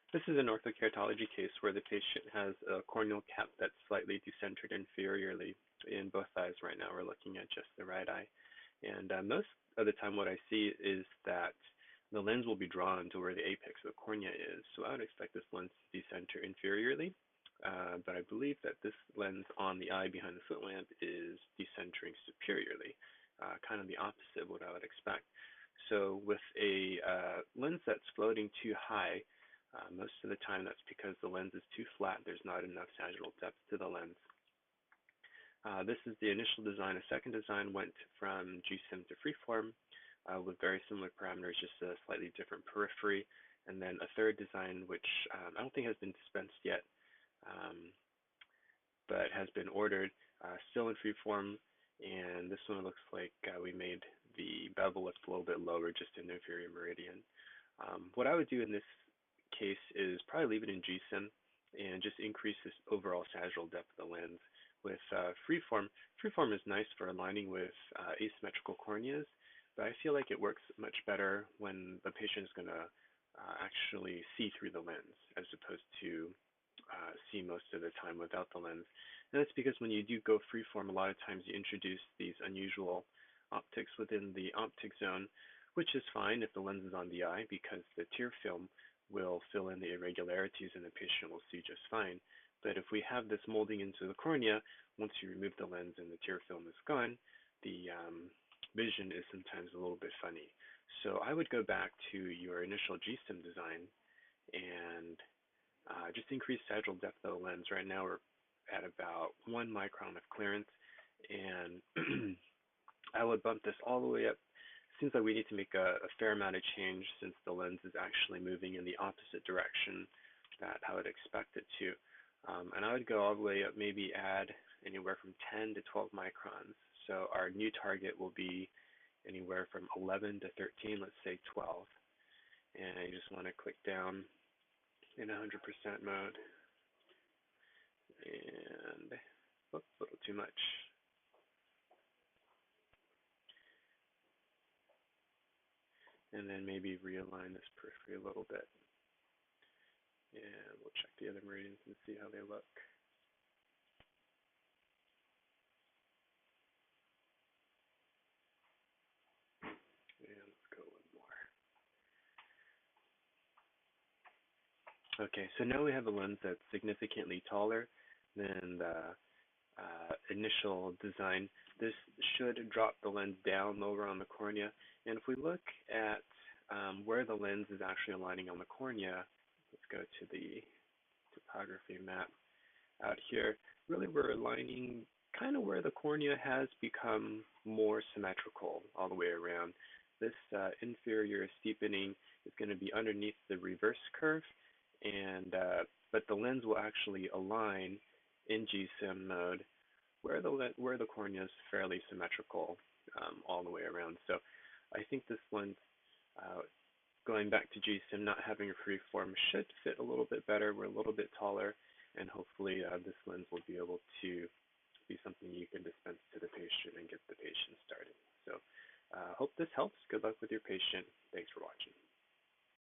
This is an orthokeratology case where the patient has a corneal cap that's slightly decentered inferiorly in both eyes. Right now we're looking at just the right eye. And most of the time what I see is that the lens will be drawn to where the apex of the cornea is. So I would expect this lens to decenter inferiorly. But I believe that this lens on the eye behind the slit lamp is decentering superiorly, kind of the opposite of what I would expect. So with a lens that's floating too high, most of the time that's because the lens is too flat. There's not enough sagittal depth to the lens. This is the initial design. A second design went from G-SIM to freeform with very similar parameters, just a slightly different periphery. And then a third design, which I don't think has been dispensed yet, but has been ordered, still in freeform. And this one looks like we made the bevel lift a little bit lower, just in the inferior meridian. What I would do in this case is probably leave it in G-SIM and just increase this overall sagittal depth of the lens. With freeform is nice for aligning with asymmetrical corneas, but I feel like it works much better when the patient is going to actually see through the lens as opposed to see most of the time without the lens. And that's because when you do go freeform, a lot of times you introduce these unusual optics within the optic zone, which is fine if the lens is on the eye because the tear film will fill in the irregularities and the patient will see just fine. But if we have this molding into the cornea, once you remove the lens and the tear film is gone, the vision is sometimes a little bit funny. So I would go back to your initial G-SIM design and just increase sagittal depth of the lens. Right now we're at about 1 micron of clearance, and I would bump this all the way up. Seems like we need to make a fair amount of change since the lens is actually moving in the opposite direction that I would expect it to. And I would go all the way up, maybe add anywhere from 10 to 12 microns. So our new target will be anywhere from 11 to 13, let's say 12. And you just want to click down in 100% mode. And, oops, a little too much. And then maybe realign this periphery a little bit. And we'll check the other meridians and see how they look. And let's go a little more. Okay, so now we have a lens that's significantly taller than the initial design. This should drop the lens down lower on the cornea. And if we look at where the lens is actually aligning on the cornea, let's go to the topography map out here. Really, we're aligning kind of where the cornea has become more symmetrical all the way around. This inferior steepening is going to be underneath the reverse curve, and but the lens will actually align in G-SIM mode where the cornea is fairly symmetrical all the way around. So I think this lens, going back to G-SIM, not having a freeform, should fit a little bit better. We're a little bit taller, and hopefully this lens will be able to be something you can dispense to the patient and get the patient started. So hope this helps. Good luck with your patient. Thanks for watching.